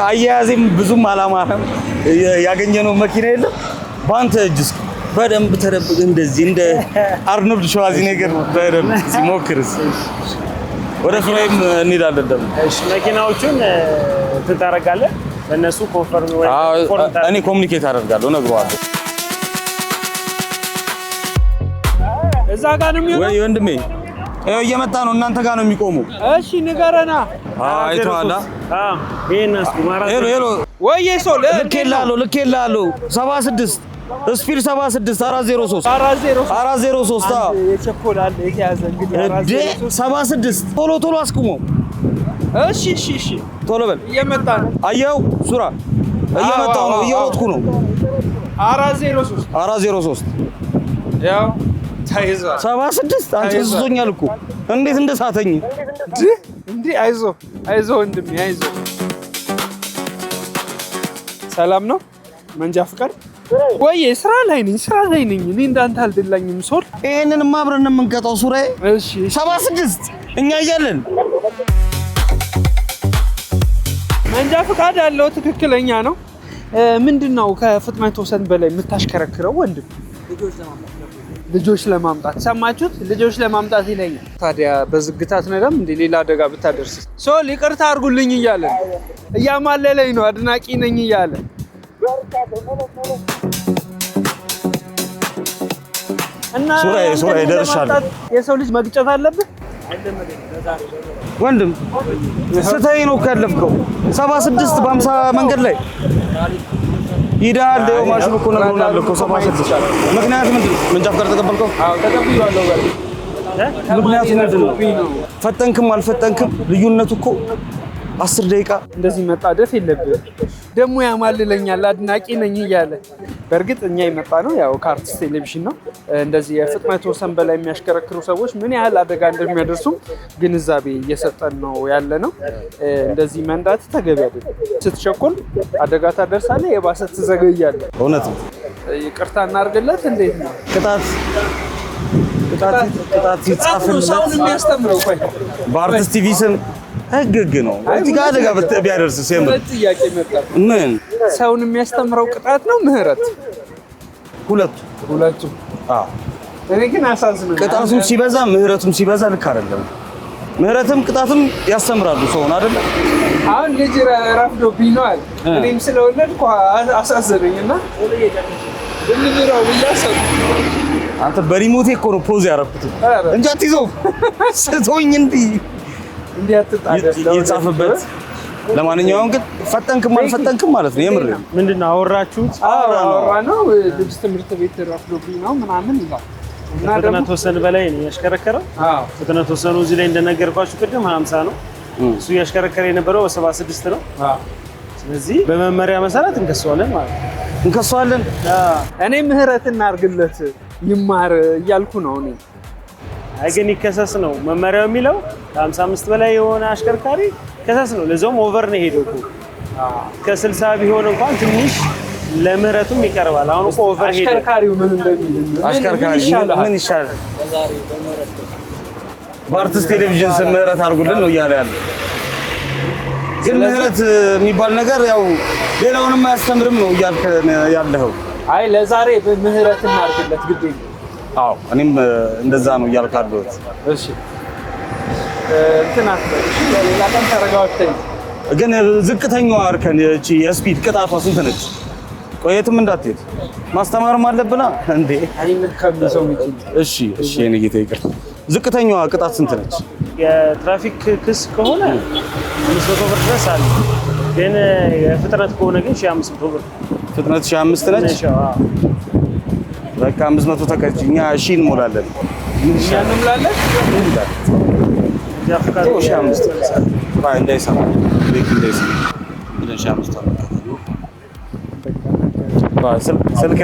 አያያዜም ብዙም አላማረም። ያገኘነው መኪና የለም በአንተ እጅ እስኪ በደንብ ተደብቅ እንደዚህ እንደ አርኖልድ ሸዋርዝኔገር በደንብ ሲሞክርስ ወደ ፍሬም እንሄዳለን። ደግሞ እሺ መኪናዎቹን ትታረጋለህ፣ ለነሱ ኮንፈርም ወይ እኔ ኮሙኒኬት አደርጋለሁ፣ እነግረዋለሁ። እዛ ጋር ነው የሚሆነው ወይ ወንድሜ? እየመጣ ነው። እናንተ ጋር ነው የሚቆመው። እሺ ንገረና። አይተዋላ? ይሄንስ ሄሎ ወይ ሶል ልኬልሃለሁ 76 ስፒድ 76 403 የቸኮላል የተያዘ እንግዲህ 76 ቶሎ አስቁመው። እሺ ቶሎ በል። እየመጣ ነው። አየኸው ሱራ እየመጣሁ ነው፣ እየሮጥኩ ነው። 403 ያው ታይዟል። 76 አንተ ዝቶኛል እኮ እንዴት እንደሳተኝ እንዴ! አይዞህ ወንድሜ አይዞህ። ሰላም ነው? መንጃ ፍቃድ ወይ? ስራ ላይ ነኝ። እኔ እንዳንተ አልደላኝም ሶል። ይሄንንማ አብረን ነው የምንቀጣው ሱራዬ። እሺ 76 እኛ እያለን መንጃ ፍቃድ ያለው ትክክለኛ ነው። ምንድነው ከፍጥነት ወሰን በላይ የምታሽከረክረው ወንድም? ልጆች ለማምጣት ሰማችሁት? ልጆች ለማምጣት ይለኛል። ታዲያ በዝግታት ነዳም እንደ ሌላ አደጋ ብታደርስ? ሶል ይቅርታ አድርጉልኝ እያለ እያማለለኝ ነው። አድናቂ ነኝ እያለ እና ሱራዬ ደርሻለሁ። የሰው ልጅ መግጨት አለብህ ወንድም። ስተይ ነው ካለፍከው 76 በ50 መንገድ ላይ ይዳል ደው ማሽኑ እኮ ነው እኮ 76 ምክንያት ምንድን ነው? መንጃ ፍቃድ ተቀበልከው? አዎ ተቀብያለሁ። ምክንያቱ ምንድን ነው? ፈጠንክም አልፈጠንክም ልዩነቱ እኮ 10 ደቂቃ። እንደዚህ መጣደፍ የለብህም። ደግሞ ያማልለኛል አድናቂ ነኝ እያለ። በእርግጥ እኛ የመጣ ነው ያው ከአርቲስት ቴሌቪዥን ነው። እንደዚህ የፍጥነት ወሰን በላይ የሚያሽከረክሩ ሰዎች ምን ያህል አደጋ እንደሚያደርሱ ግንዛቤ እየሰጠን ነው ያለ ነው። እንደዚህ መንዳት ተገቢ አይደለም። ስትቸኩል አደጋ ታደርሳለህ፣ የባሰ ትዘገያለህ። እውነት ነው። ይቅርታ እናድርግለት። እንዴት ነው ቅጣት ይጻፍለት የሚያስተምረው? ቆይ በአርቲስት ቲቪ ስም ህግ ነው። እዚህ ጋር አደጋ ቢያደርስ ሲያምር ጥያቄ መጣ። ምን ሰውን የሚያስተምረው ቅጣት ነው ምህረት? ሁለቱ። አዎ እኔ ግን አሳዝነኝ። ቅጣቱም ሲበዛ ምህረቱም ሲበዛ ልክ አይደለም። ምህረትም ቅጣትም ያስተምራሉ ሰውን አይደለ? አሁን ልጅ ረፍዶብኝ ነው አለ። እኔም ስለወለድኩ አሳዘነኝና እንምራው ብያሰብ አንተ በሪሞቴ እኮ ነው ፖዝ ያደረኩት እንጂ አትይዘው ስቶኝ እንዲህ ይጻፍበት። ለማንኛውም ግን ፈጠንክም አልፈጠንክም ማለት ነው። የምር ምንድነው አወራችሁት? አወራ ነው ልጅ ትምህርት ቤት ረፍዶብኝ ነው ምናምን ይላል። እና ፍጥነት ወሰን በላይ ነው ያሽከረከረው። ፍጥነት ወሰኑ እዚህ ላይ እንደነገርኳችሁ ቅድም 50 ነው። እሱ ያሽከረከረ የነበረው 76 ነው። ስለዚህ በመመሪያ መሰረት እንከሰዋለን ማለት ነው። እንከሰዋለን። እኔ ምህረት እናርግለት ይማር እያልኩ ነው እኔ። አይ ግን ይከሰስ ነው መመሪያው የሚለው። ከ55 በላይ የሆነ አሽከርካሪ ከሰስ ነው። ለዛውም ኦቨር ነው ሄደው እኮ ከ60 ቢሆን እንኳን ትንሽ ለምህረቱም ይቀርባል። አሁን እኮ ኦቨር ሄደ። አሽከርካሪው ምን እንደሚል አሽከርካሪ ምን ይሻላል? በአርትስ ቴሌቪዥን ስም ምህረት አድርጉልን ነው እያለ ያለው። ግን ምህረት የሚባል ነገር ያው ሌላውንም አያስተምርም ነው እያልክ ያለኸው። አይ ለዛሬ ምህረት እናድርግለት ግድ የለም። አዎ እኔም እንደዛ ነው እያልክ አለሁት። እሺ እንትን አትበል እሺ። ሌላ ቀን ተረጋግተን ግን ዝቅተኛዋ እርከን እቺ የስፒድ ቅጣቷ ስንት ነች? ቆየትም እንዳትሄድ ማስተማርም አለብና እንዴ። አይነት ከብሰው ምንጭ እሺ እኔ ጌታ ይቅር። ዝቅተኛዋ ቅጣት ስንት ነች? የትራፊክ ክስ ከሆነ 500 ብር ድረስ አለ። ግን የፍጥነት ከሆነ ግን 1500 ብር። ፍጥነት 1500 ነች። በቃ 500 ተቀጭ። እኛ እሺ እንሞላለን። እኛ እንምላለን። ያፍቃዱ 1500 ባይ እንዳይሰማ ቤት እንዳይሰማ ብለን 1500 ስልክ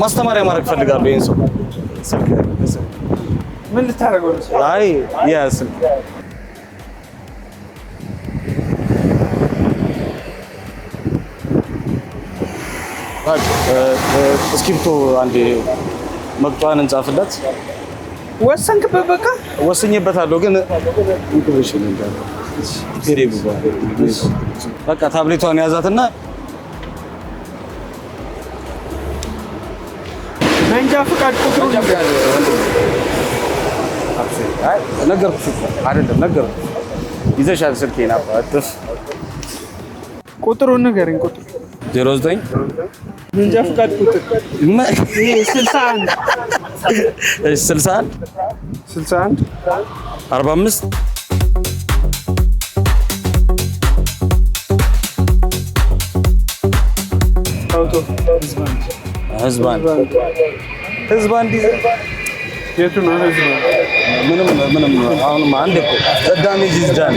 ማስተማሪያ ማድረግ ፈልጋለሁ። ይሄን ሰው ስልክ ምን ልታረገው ነው? አይ ያ ስልክ እስክሪብቶ አንዴ መቅጧን እንጻፍለት። ወሰንክበት? በቃ ወስኜበታለሁ። ግን ኢንኩቤሽን እንዳለ በቃ ታብሌቷን ያዛትና መንጃ ፍቃድ ቁጥሩ ነገርኩሽ አይደለም? ነገርኩሽ። ይዘሻል ስልኬን አባትሽ። ቁጥሩን ንገረኝ። ቁጥሩ 09 መንጃ ፍቃድ ቁጥር ይሄ 61 61 61 45 አውቶ ህዝብ አንድ የቱ ነው ህዝብ? ምንም አሁንም አንድ እኮ ዳሜጅ ይዝዳል።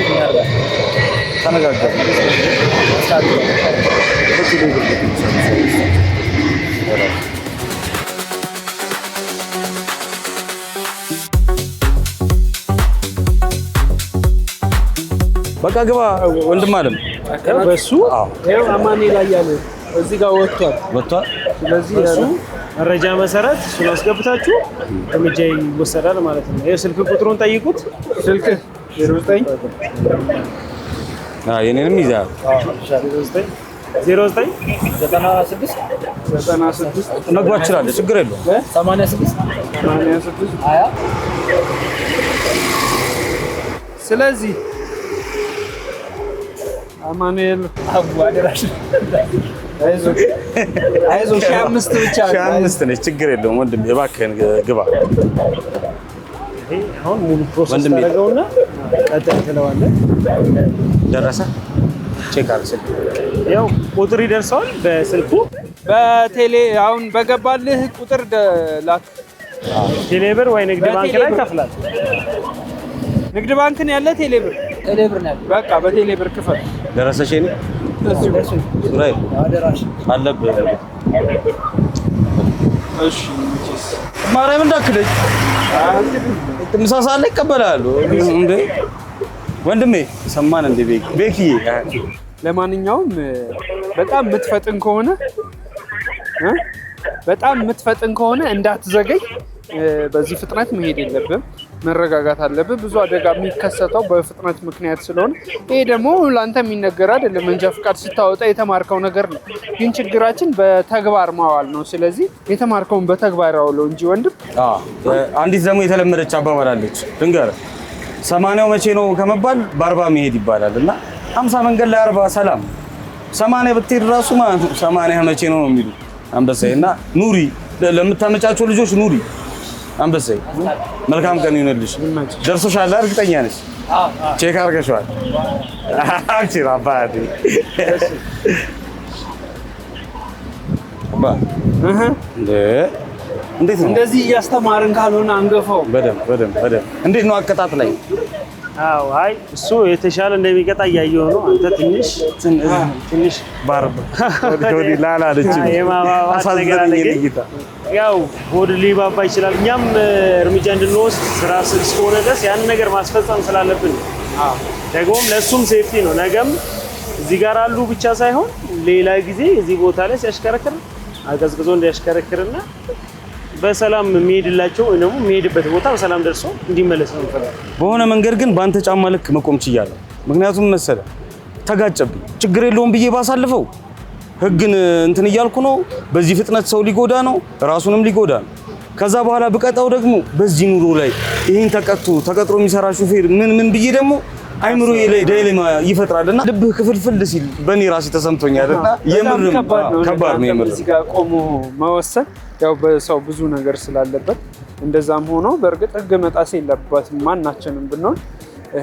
ተነጋገር በቃ ግባ ወንድም አለም በሱ ይሄው አማኔ ላይ ያለ እዚህ ጋር ወጥቷል። ስለዚህ እሱ መረጃ መሰረት እሱን አስገብታችሁ እርምጃ ይወሰዳል ማለት ነው። ይሄ ስልክ ቁጥሩን ጠይቁት። ስልክ 09 የኔንም ይዘሃል 09 96 መግባት ትችላለህ። ችግር የለውም። 86 20 ስለዚህ አማኑኤል አዋደራሽ አይዞህ 5 ብቻ 5 ነች። ችግር የለውም ወንድሜ እባክህን ግባ። አሁን ሙሉ ፕሮሰስ ታደርገውና ቀጥታ ትለዋለህ። ደረሰ ቼክ አድርግ። ያው ቁጥር ይደርሰዋል በስልኩ በቴሌ አሁን በገባልህ ቁጥር ላክ። ቴሌብር ወይ ንግድ ባንክ ላይ ከፍላል። ንግድ ባንክ ነው ያለ ቴሌብር ነው ያለ። በቃ በቴሌብር ክፈል። ደረሰሽ እኔ እዚሁ ሱራይ አደራሽ አለብህ። እሺ እንጂስ ማርያም እንዳክለኝ ምሳ ሰዓት ላይ ይቀበላሉ እንዴ ወንድሜ። ሰማን እንዴ ቤኪዬ። ለማንኛውም በጣም የምትፈጥን ከሆነ እንዳትዘገይ። በዚህ ፍጥነት መሄድ የለብም፣ መረጋጋት አለብህ። ብዙ አደጋ የሚከሰተው በፍጥነት ምክንያት ስለሆነ ይሄ ደግሞ ለአንተ የሚነገር አይደለም። መንጃ ፍቃድ ስታወጣ የተማርከው ነገር ነው፣ ግን ችግራችን በተግባር ማዋል ነው። ስለዚህ የተማርከውን በተግባር አውለው እንጂ ወንድም። አንዲት ደግሞ የተለመደች አባባል አለች ልንገርህ። 80ው መቼ ነው ከመባል በ40 መሄድ ይባላል እና 50 መንገድ ላይ 40 ሰላም 80 ብትሄድ ራሱ ማለት ነው 80 መቼ ነው የሚሉ አንበሳዬ። እና ኑሪ ለምታመጫቸው ልጆች ኑሪ አንበሳዬ። መልካም ቀን ይሁንልሽ። ደርሶሻል እርግጠኛ ነሽ? ቼክ አድርገሽዋል? አክሲራ አባቴ እንዴት ነው እንደዚህ እያስተማርን ካልሆነ አንገፋው። በደምብ እንዴት ነው አቀጣጥ ላይ? አዎ አይ እሱ የተሻለ እንደሚቀጣ እያየሁ ነው። አንተ ትንሽ ባርብ ወዲ ላላለች አሳዘነኝ ለይታ። ያው ሆድ ሊባባ ይችላል። እኛም እርምጃ እንድንወስድ ስራ እስከሆነ ድረስ ያን ነገር ማስፈጸም ስላለብን ደግሞም ለሱም ሴፍቲ ነው። ነገም እዚህ ጋር አሉ ብቻ ሳይሆን ሌላ ጊዜ እዚህ ቦታ ላይ ሲያሽከረክር አቀዝቅዞ እንዲያሽከረክርና በሰላም የሚሄድላቸው ወይ ደግሞ የሚሄድበት ቦታ በሰላም ደርሶ እንዲመለስ ነው የምፈልገው። በሆነ መንገድ ግን በአንተ ጫማ ልክ መቆም ችያለሁ። ምክንያቱም መሰለህ ተጋጨብኝ። ችግር የለውም ብዬ ባሳልፈው ህግን እንትን እያልኩ ነው። በዚህ ፍጥነት ሰው ሊጎዳ ነው፣ ራሱንም ሊጎዳ ነው። ከዛ በኋላ ብቀጣው ደግሞ በዚህ ኑሮ ላይ ይሄን ተቀጥሮ የሚሰራ ሹፌር ምን ብዬ ደግሞ አይምሮዬ ላይ ዳይሌማ ይፈጥራልና ልብህ ክፍልፍል ሲል በእኔ ራሴ ተሰምቶኛልና የምር ከባድ ነው። የምር እዚህ ጋር ቆሞ መወሰን ያው በሰው ብዙ ነገር ስላለበት እንደዛም ሆኖ በእርግጥ ህግ መጣስ የለባትም። ማናችንም ብንሆን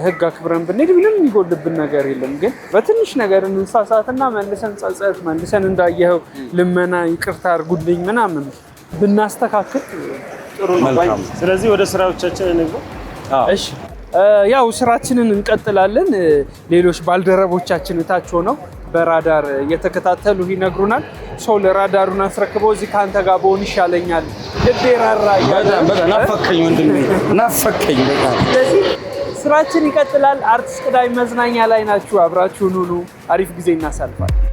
ህግ አክብረን ብንሄድ ምንም የሚጎልብን ነገር የለም። ግን በትንሽ ነገር እንሳሳትና መልሰን ጸጸት መልሰን እንዳየኸው ልመና ይቅርታ አድርጉልኝ ምናምን ብናስተካክል ጥሩ ነው። ስለዚህ ወደ ስራዎቻችን እንግባ። እሺ ያው ስራችንን እንቀጥላለን። ሌሎች ባልደረቦቻችን እታች ሆነው በራዳር እየተከታተሉ ይነግሩናል። ሰው ለራዳሩን አስረክበው እዚህ ካንተ ጋር በሆን ይሻለኛል ልቤ ራራ በጣም ናፈቀኝ ወንድሜ ናፈቀኝ በጣም። ስለዚህ ስራችን ይቀጥላል። አርቲስት ቅዳሜ መዝናኛ ላይ ናችሁ። አብራችሁን ሁኑ። አሪፍ ጊዜ እናሳልፋለን።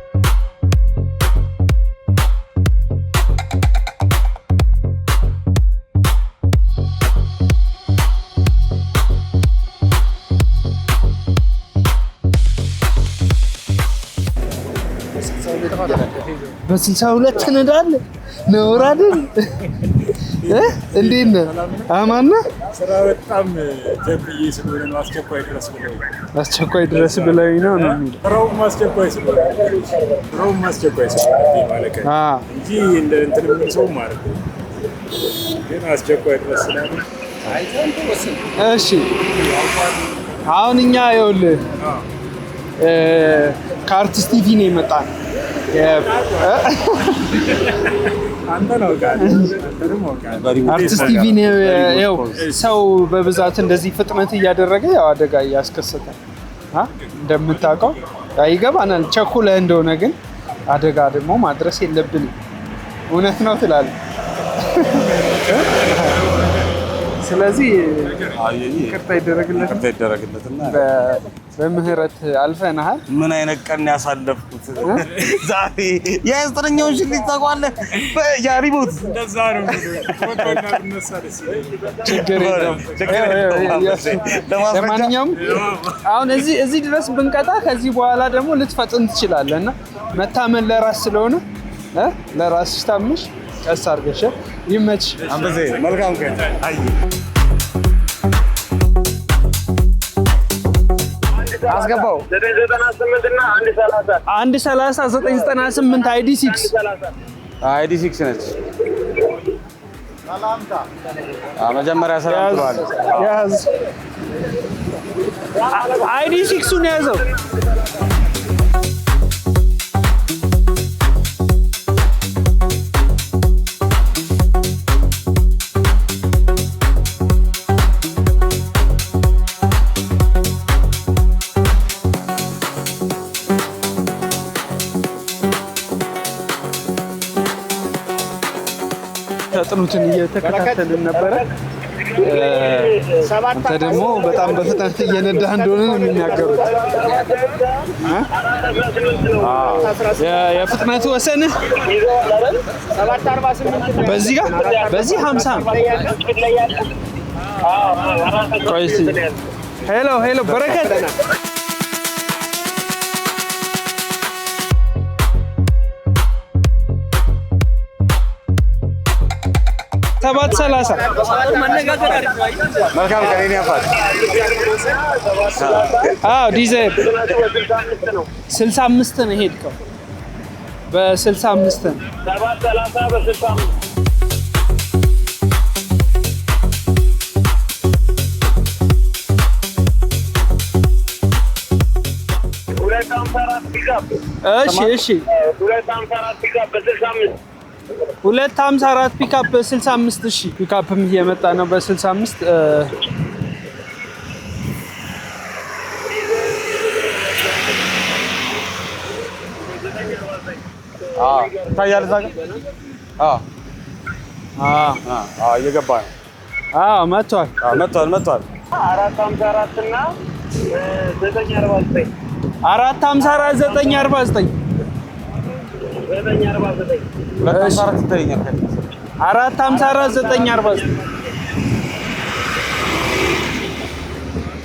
በ62 ትነዳለህ ነውር አይደል? እንዴት ነህ? አማን ነህ? ስራ በጣም ጀብዬ ስለሆነ ነው አስቸኳይ ድረስ ብለውኝ ነው የሚለው። ስራውም አስቸኳይ ስለሆነ ማለት ነው እንጂ እንደ እንትን ምን ሰው ማለት ነው። ግን አስቸኳይ ድረስ ስላለ እሺ አሁን እኛ ይኸውልህ ከአርቲስት ቲቪ ነው የመጣን። አርቲስት ቲቪ ነው ሰው በብዛት እንደዚህ ፍጥነት እያደረገ ያው አደጋ እያስከሰተ እንደምታውቀው ይገባናል። ቸኩለህ እንደሆነ ግን አደጋ ደግሞ ማድረስ የለብንም። እውነት ነው ትላለህ። ስለዚህ ይቅርታ ይደረግለትና በምህረት አልፈናል። ምን አይነት ቀን ያሳለፍኩት ዛሬ የዘጠነኛውን ሽልት ታውቃለህ? በያሪቦት እንደዛ ነው። ችግር የለም። ለማንኛውም አሁን እዚህ ድረስ ብንቀጣ ከዚህ በኋላ ደግሞ ልትፈጥን ትችላለህ እና መታመን ለራስ ስለሆነ ለራስሽ ታምሽ ቀስ አድርገሽ ይመች። አንበዜ መልካም ቀን። አይ አስገባው 998 እና 130 998 አይዲ 6 ነች። መጀመሪያ ሰላም ብሏል። ያዝ አይዲ 6ን ያዘው። ጥኑትን እየተከታተልን ነበረ። አንተ ደግሞ በጣም በፍጥነት እየነዳህ እንደሆነ ነው የሚናገሩት። የፍጥነት ወሰንህ በዚህ ጋር በዚህ 50 ነው። ቆይ እስኪ ሄሎ በረከት 730 መልካም ቀን የኔ አባት። ዲዛይን 65 ነው የሄድከው። በ65 ነው 730 በ65 እሺ 254 ፒካፕ በ65 እሺ ፒካፕም እየመጣ ነው በ65 ታያለህ እዛ ጋር እየገባ ነው። መጥቷል 454 እና 949 454 949 254 ይታየኛል። 454 949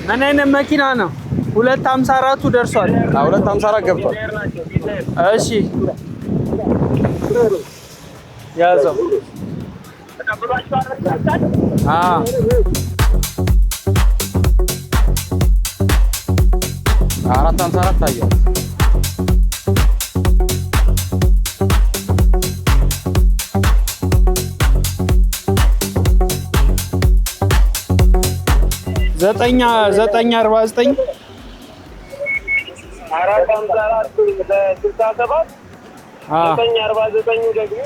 ምን አይነት መኪና ነው? 254ቱ ደርሷል። 254 ገብቷል። እሺ ያዘው። 454 ታየው። ዘጠኝ 949 454 ደግሞ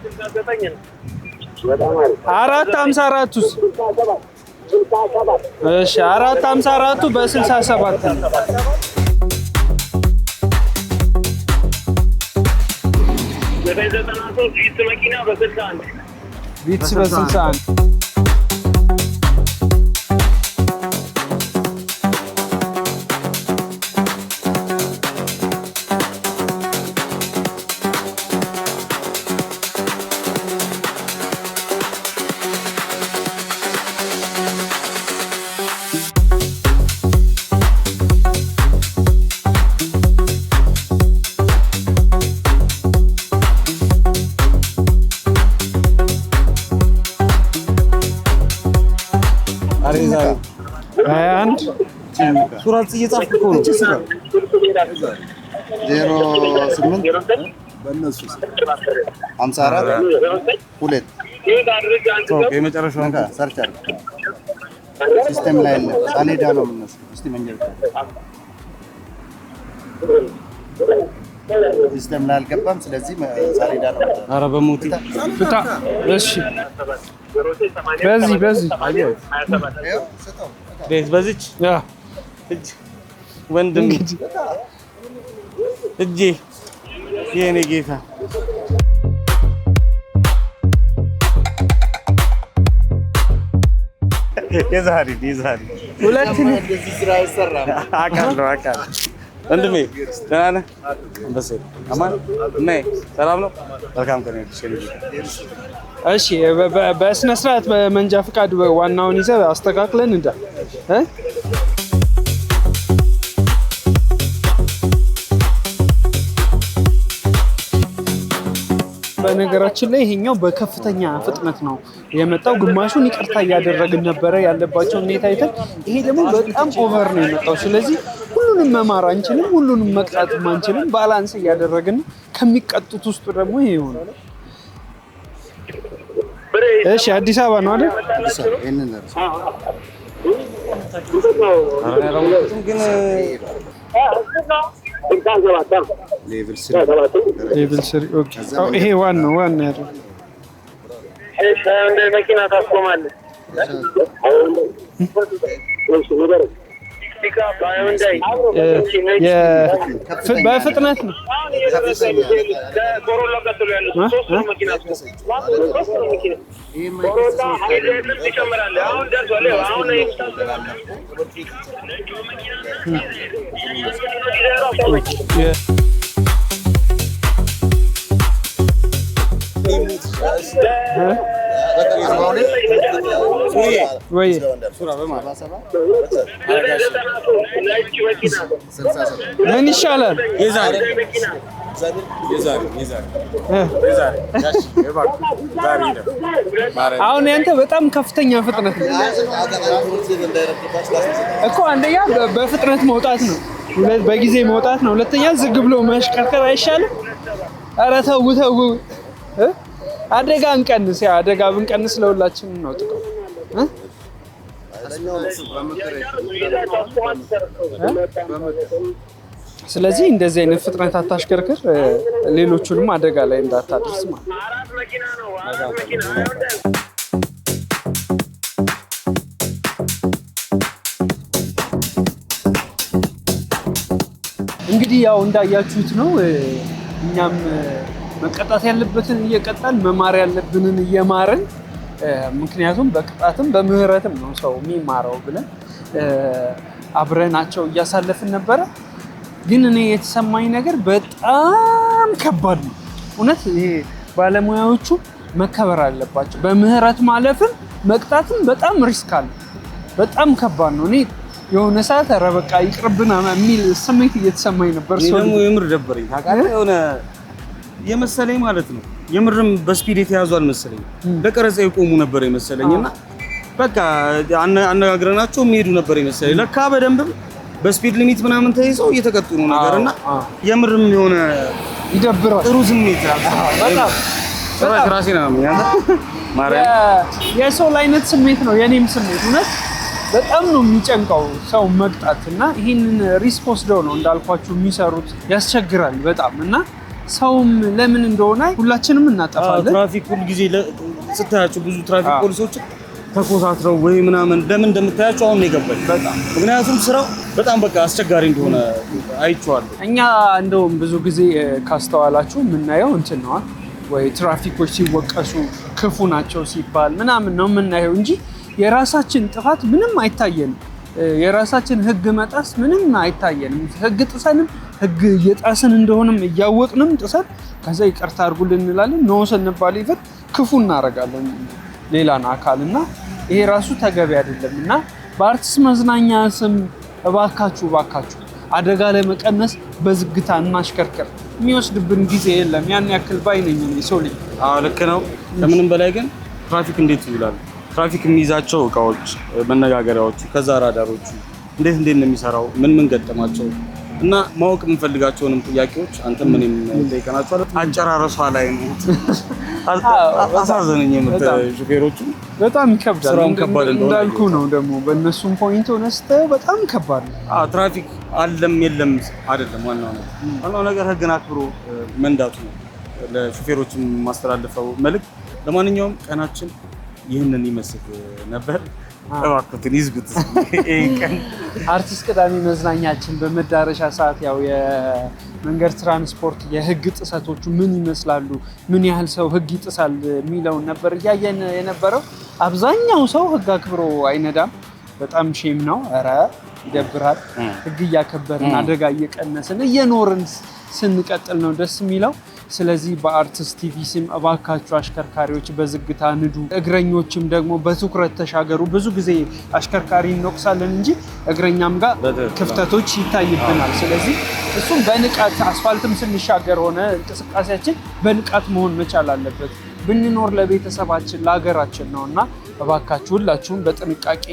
በ69 ነው። 454ቱስ? እሺ 454ቱ በ67 ነው። መኪና በ61 ቪትስ በ61 21 ሱራት እየጻፍኩ እኮ ነው። 08 በእነሱ 54 2 ኦኬ የመጨረሻው ነካ ሰርች አድርግ። ሲስተም ላይ አለ። ሳሌዳ ነው የምንወስደው። እስቲ መንገድ ሲስተም ላይ አልገባም። ስለዚህ ሳሌዳ ነው። ኧረ በሞቴ ፍታ። እሺ በዚህ ቤት በዚች ያ እጅ ወንድም እጄ የኔ ጌታ የዛሬ ሁለት እንደዚህ ስራ አይሰራም። አውቃለሁ ወንድሜ ደህና ነህ? አንበሴ አማን ነይ። ሰላም ነው? መልካም ቀን ይሁንልሽ። እሺ በስነ ስርዓት በመንጃ ፈቃድ ዋናውን ይዘህ አስተካክለን እንዳ በነገራችን ላይ ይሄኛው በከፍተኛ ፍጥነት ነው የመጣው። ግማሹን ይቅርታ እያደረግን ነበረ ያለባቸው ሁኔታ አይተን፣ ይሄ ደግሞ በጣም ኦቨር ነው የመጣው። ስለዚህ ሁሉንም መማር አንችልም፣ ሁሉንም መቅጣት አንችልም። ባላንስ እያደረግን ከሚቀጡት ውስጥ ደግሞ ይሄ ይሆናል። እሺ አዲስ አበባ ነው አይደል? ይሄንን ግን ሌቭል ሌቭል 3 ኦኬ። ይሄ ዋናው ያለው እሺ እንደ መኪና ታስቆማለህ። በፍጥነት ነው ኮሮላ ቀጥሎ ያሉት ሶስት መኪና ትጨምራለህ። አሁን ደርሷል። አሁን ወይ ምን ይሻላል? አሁን ያንተ በጣም ከፍተኛ ፍጥነት ነው እኮ። አንደኛ በፍጥነት መውጣት ነው፣ በጊዜ መውጣት ነው። ሁለተኛ ዝግ ብሎ መሽከርከር አይሻልም? ኧረ ተው አደጋ እንቀንስ። ያ አደጋ ብንቀንስ ለሁላችንም ነው ጥቅም። ስለዚህ እንደዚህ አይነት ፍጥነት አታሽከርክር፣ ሌሎቹንም አደጋ ላይ እንዳታደርስ ማለት ነው። እንግዲህ ያው እንዳያችሁት ነው። እኛም መቀጣት ያለበትን እየቀጣን መማር ያለብንን እየማርን፣ ምክንያቱም በቅጣትም በምህረትም ነው ሰው የሚማረው ብለን አብረናቸው እያሳለፍን ነበረ። ግን እኔ የተሰማኝ ነገር በጣም ከባድ ነው እውነት። ይሄ ባለሙያዎቹ መከበር አለባቸው። በምህረት ማለፍን መቅጣትም በጣም ሪስክ አለ። በጣም ከባድ ነው። እኔ የሆነ ሰዓት ኧረ በቃ ይቅርብና የሚል ስሜት እየተሰማኝ ነበር። እኔ ደግሞ የምር ደበረኝ ታውቃለህ። የሆነ የመሰለኝ ማለት ነው የምርም በስፒድ የተያዙ አልመሰለኝ። ለቀረጻ የቆሙ ነበር የመሰለኝና በቃ አነጋግረናቸው የሚሄዱ ነበር የመሰለኝ። ለካ በደንብም በስፒድ ሊሚት ምናምን ተይዘው እየተቀጡ ነው ነገርና የምርም የሆነ ይደብራል። ጥሩ ስሜት በጣም ራሴ ነው ያንተ የሰው አይነት ስሜት ነው የኔም ስሜት እውነት። በጣም ነው የሚጨንቀው ሰው መቅጣት እና ይህንን ሪስክ ወስደው ነው እንዳልኳችሁ የሚሰሩት። ያስቸግራል በጣም እና ሰውም ለምን እንደሆነ ሁላችንም እናጠፋለን። ትራፊክ ሁሉ ጊዜ ስታያቸው ብዙ ትራፊክ ፖሊሶች ተኮሳትረው ወይ ምናምን ለምን እንደምታያቸው አሁን ነው የገባኝ በጣም። ምክንያቱም ስራው በጣም በቃ አስቸጋሪ እንደሆነ አይቼዋለሁ። እኛ እንደውም ብዙ ጊዜ ካስተዋላችሁ የምናየው እንትን ነው ወይ ትራፊኮች ሲወቀሱ ክፉ ናቸው ሲባል ምናምን ነው የምናየው እንጂ የራሳችን ጥፋት ምንም አይታየንም። የራሳችን ህግ መጣስ ምንም አይታየንም። ህግ ጥሰንም ህግ እየጣስን እንደሆነም እያወቅንም ጥሰን ከዛ ይቅርታ አድርጉልን እንላለን። ነው ስንባል ይፈት ክፉ እናደርጋለን ሌላን አካልና ይሄ ራሱ ተገቢ አይደለም እና በአርቲስት መዝናኛ ስም እባካችሁ አደጋ ለመቀነስ በዝግታ እናሽከርከር። የሚወስድብን ጊዜ የለም። ያን ያክል ባይነኝ ሰው ልጅ። አዎ ልክ ነው። ከምንም በላይ ግን ትራፊክ እንዴት ይውላል? ትራፊክ የሚይዛቸው እቃዎች፣ መነጋገሪያዎቹ፣ ከዛ ራዳሮቹ እንዴት ነው የሚሰራው? ምን ገጠማቸው? እና ማወቅ የምንፈልጋቸውንም ጥያቄዎች አንተም ምንም ጠይቀናቸዋል። አጨራረሷ ላይ ነው አሳዘነኝ። ሹፌሮቹ በጣም ይከብዳል። እንዳልኩ ነው ደግሞ በእነሱም ፖይንት ሆነስተ በጣም ከባድ ነው። ትራፊክ አለም የለም አይደለም። ዋናው ነገር ህግን አክብሮ መንዳቱ ነው። ለሹፌሮች ማስተላለፈው መልዕክት። ለማንኛውም ቀናችን ይህንን ይመስል ነበር። እባክዎትን ይዝጉት። አርቲስት ቅዳሜ መዝናኛችን በመዳረሻ ሰዓት ያው የመንገድ ትራንስፖርት የህግ ጥሰቶቹ ምን ይመስላሉ፣ ምን ያህል ሰው ህግ ይጥሳል የሚለውን ነበር እያየን የነበረው። አብዛኛው ሰው ህግ አክብሮ አይነዳም። በጣም ሼም ነው። ኧረ ይደብራል። ህግ እያከበርን አደጋ እየቀነስን እየኖርን ስንቀጥል ነው ደስ የሚለው። ስለዚህ በአርቲስት ቲቪ ስም እባካችሁ አሽከርካሪዎች በዝግታ ንዱ፣ እግረኞችም ደግሞ በትኩረት ተሻገሩ። ብዙ ጊዜ አሽከርካሪ እንወቅሳለን እንጂ እግረኛም ጋር ክፍተቶች ይታይብናል። ስለዚህ እሱም በንቃት አስፋልትም ስንሻገር ሆነ እንቅስቃሴያችን በንቃት መሆን መቻል አለበት። ብንኖር ለቤተሰባችን ለሀገራችን ነው እና እባካችሁ ሁላችሁም በጥንቃቄ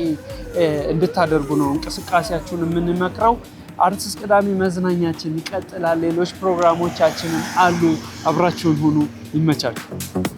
እንድታደርጉ ነው እንቅስቃሴያችሁን የምንመክረው። አርቲስት ቅዳሜ መዝናኛችን ይቀጥላል። ሌሎች ፕሮግራሞቻችንም አሉ። አብራችሁን ሁኑ። ይመቻችሁ።